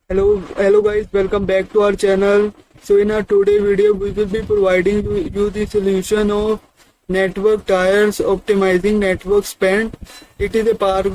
Hello guys, welcome back to our channel. So in our today video, we will be providing you the solution of network tires optimizing network spend. It is a part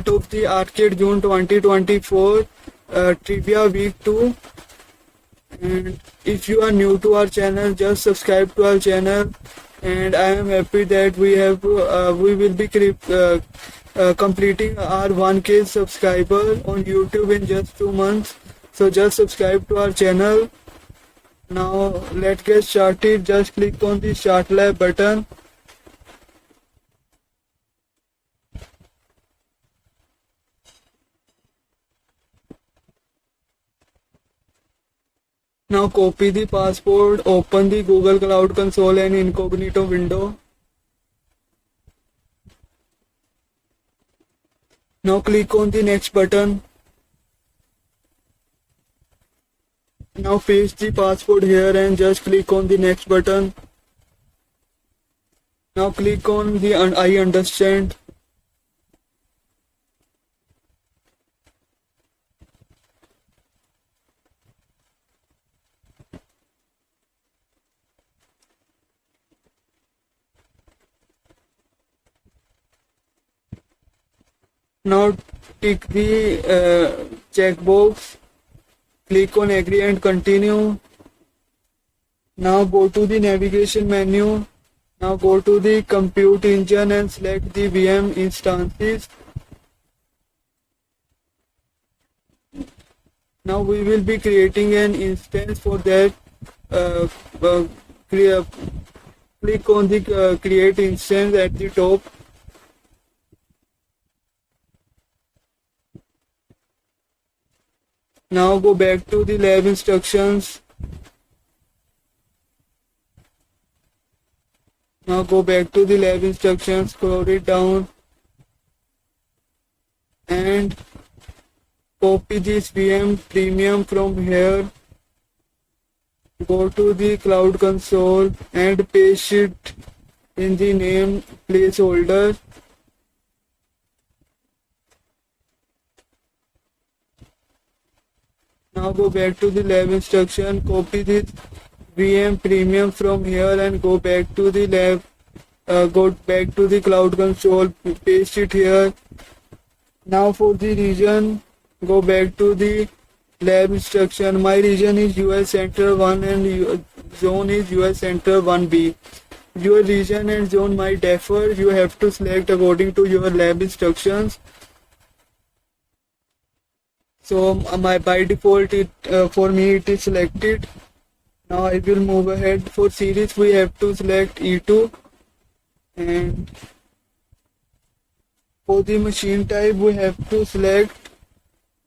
of the Arcade June 2024 Trivia Week 2. And if you are new to our channel, just subscribe to our channel. And I am happy that we will be completing our 1K subscriber on YouTube in just 2 months. So just subscribe to our channel. Now let's get started. Just click on the Start Lab button. Now copy the password, open the Google Cloud Console and incognito window. Now click on the next button. Now paste the password here and just click on the next button. Now click on the I understand. Now tick the checkbox. Click on agree and continue. Now go to the navigation menu. Now go to the compute engine and select the VM instances. Now we will be creating an instance. For that, click on the create instance at the top. Now go back to the lab instructions. Now go back to the lab instructions, scroll it down and copy this VM premium from here. Go to the cloud console and paste it in the name placeholder. Now go back to the lab instruction, copy this VM premium from here and go back to the lab, go back to the cloud console, paste it here. Now for the region, go back to the lab instruction. My region is US Center 1 and zone is US Center 1B. Your region and zone might differ. You have to select according to your lab instructions. So by default for me it is selected. Now I will move ahead. For series we have to select E2, and for the machine type we have to select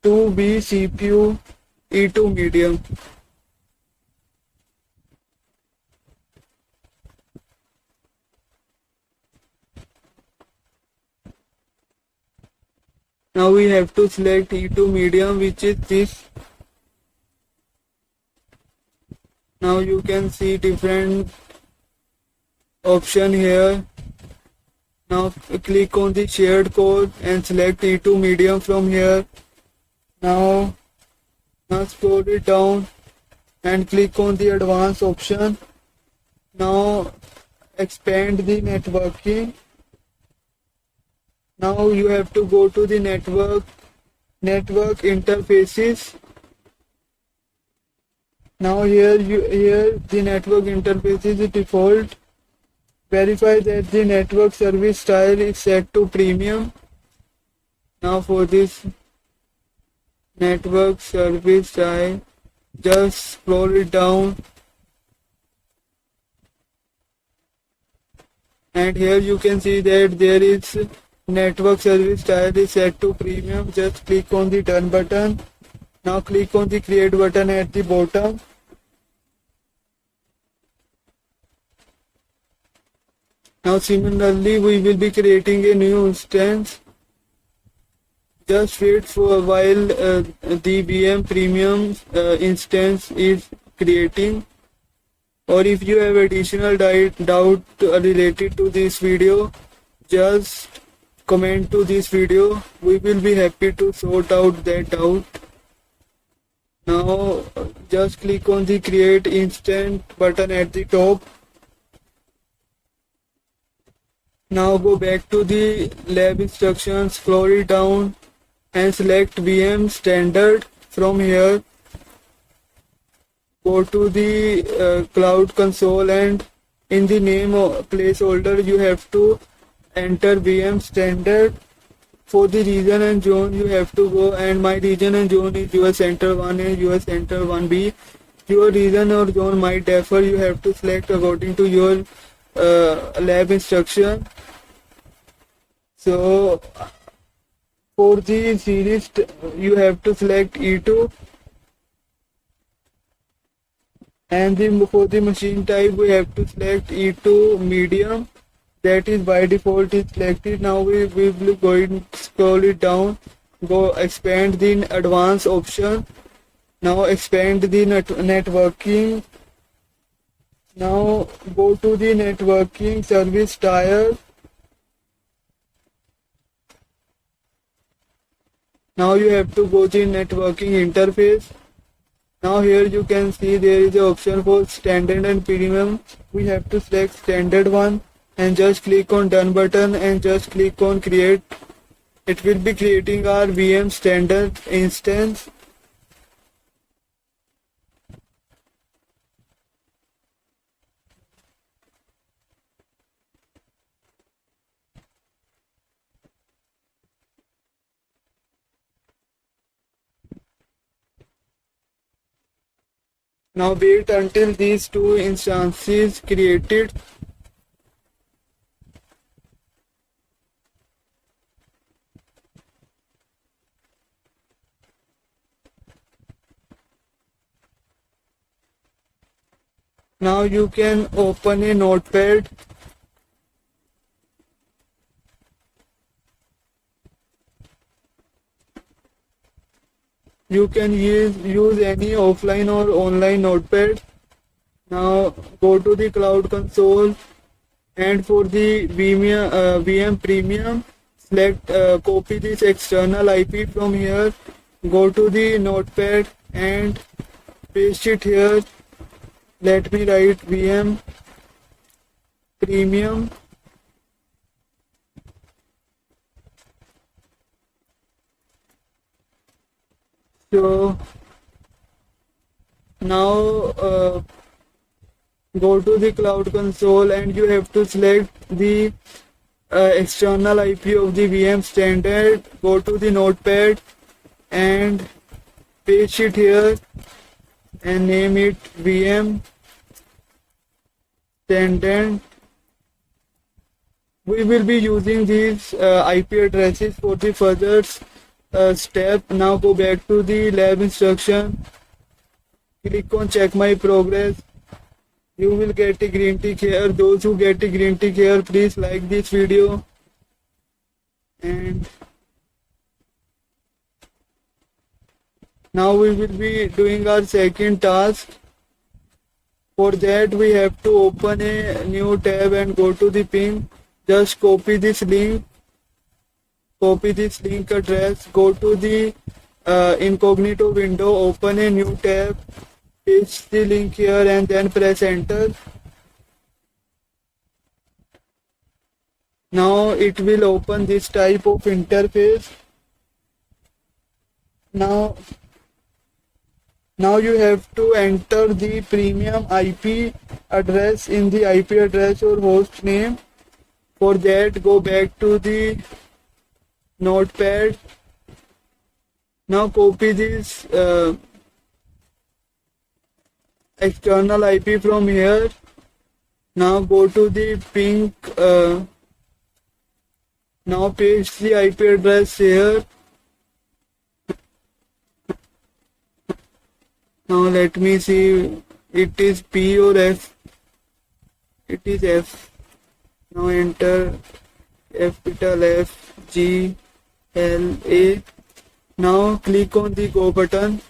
2B CPU E2 medium. Now we have to select E2 medium, which is this. Now you can see different option here. Now click on the shared code and select E2 medium from here. Now scroll it down and click on the advanced option. Now expand the networking. Now you have to go to the network interfaces. Now here the network interface is default. Verify that the network service style is set to premium. Now for this network service style, just scroll it down and here you can see that there is network service style is set to premium. Just click on the done button. Now click on the create button at the bottom. Now similarly we will be creating a new instance. Just wait for a while the VM premium instance is creating. Or if you have additional doubt related to this video, just comment to this video. We will be happy to sort out that doubt. Now just click on the create instant button at the top. Now go back to the lab instructions, scroll it down and select VM standard. From here go to the cloud console, and in the name of placeholder you have to enter VM standard. For the region and zone you have to go, and my region and zone is US Center 1 and US Center 1B. Your region or zone might differ, you have to select according to your lab instruction. So for the series you have to select E2, and for the machine type we have to select E2 medium. That is by default is selected. Now we will go and scroll it down, go expand the advanced option. Now expand the networking. Now go to the networking service tier. Now you have to go to networking interface. Now here you can see there is an option for standard and premium. We have to select standard one and just click on done button and just click on create. It will be creating our VM standard instance. Now wait until these two instances created. Now you can open a notepad. You can use any offline or online notepad. Now go to the cloud console, and for the VM premium select copy this external IP from here, go to the notepad and paste it here. Let me write VM premium. So now go to the cloud console and you have to select the external IP of the VM standard. Go to the notepad and paste it here and name it VM standard. We will be using these IP addresses for the further step. Now go back to the lab instruction, click on check my progress. You will get a green tick here. Those who get a green tick here, please like this video. And now we will be doing our second task. For that we have to open a new tab and go to the ping. Just copy this link address, go to the incognito window, open a new tab, paste the link here and then press enter. Now it will open this type of interface. Now you have to enter the premium IP address in the IP address or host name. For that go back to the notepad. Now copy this external IP from here. Now go to the ping. Now paste the IP address here. Now let me see, it is P or F. It is F. Now enter capital F G L A. Now click on the go button.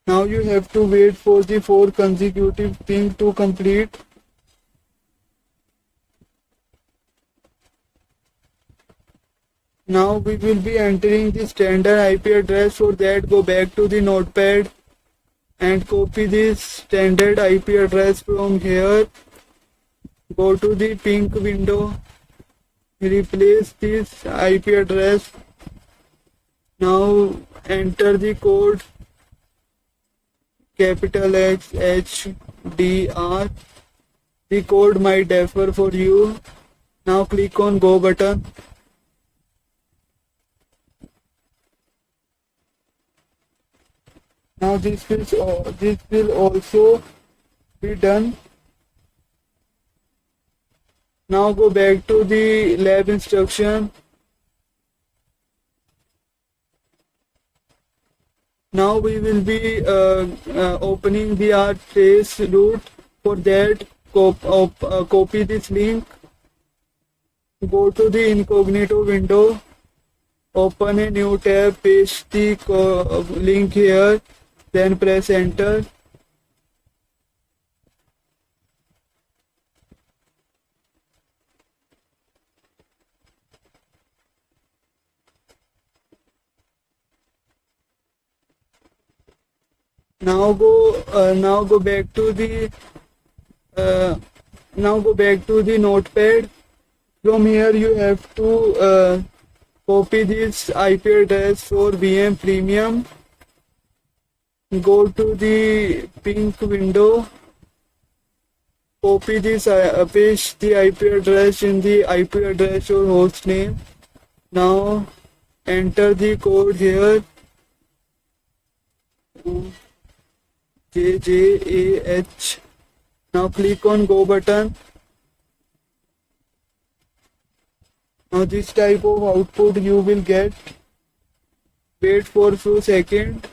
Now you have to wait for the 4 consecutive ping to complete. Now we will be entering the standard IP address. For that, go back to the notepad and copy this standard IP address from here. Go to the pink window, replace this IP address. Now enter the code capital X H D R. The code might differ for you. Now click on go button. Now this will also be done. Now go back to the lab instruction. Now we will be opening the R trace root. For that, copy this link. Go to the incognito window. Open a new tab. Paste the link here. Then press enter. Now go back to the notepad. From here you have to copy this IP address for VM Premium. Go to the pink window. Copy this, paste the IP address in the IP address or host name. Now enter the code here. JJAH. Now click on go button. Now this type of output you will get. Wait for a few seconds.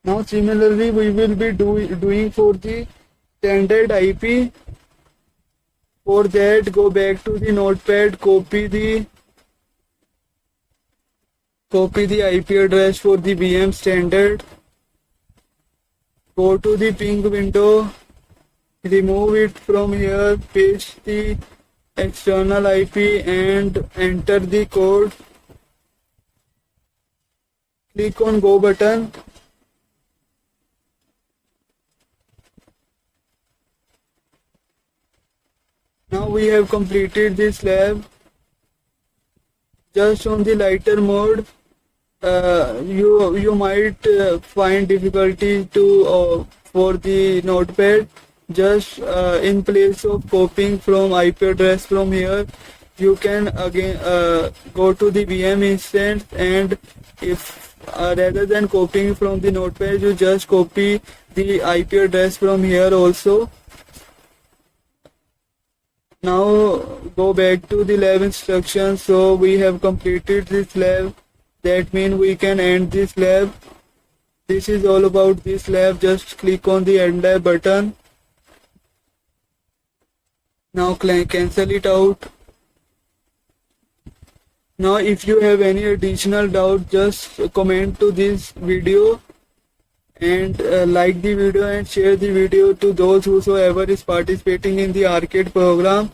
Now similarly we will be doing for the standard IP. For that, go back to the notepad, copy the IP address for the VM standard. Go to the pink window, remove it from here, paste the external IP and enter the code. Click on go button. Now we have completed this lab. Just on the lighter mode, you might find difficulty to for the notepad. Just in place of copying from IP address from here, you can again go to the VM instance, and if rather than copying from the notepad, you just copy the IP address from here also. Now go back to the lab instructions. So we have completed this lab. That means we can end this lab. This is all about this lab. Just click on the end lab button. Now cancel it out. Now if you have any additional doubt, just comment to this video and like the video and share the video to those whosoever is participating in the arcade program,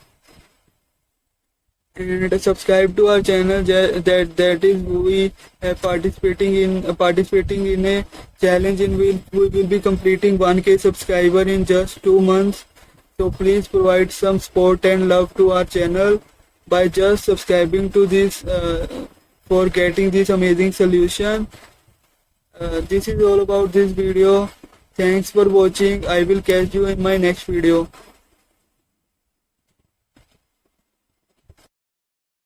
and subscribe to our channel. That is we are participating in a challenge in which we will be completing 1K subscriber in just 2 months. So please provide some support and love to our channel by just subscribing to this for getting this amazing solution. This is all about this video. Thanks for watching. I will catch you in my next video.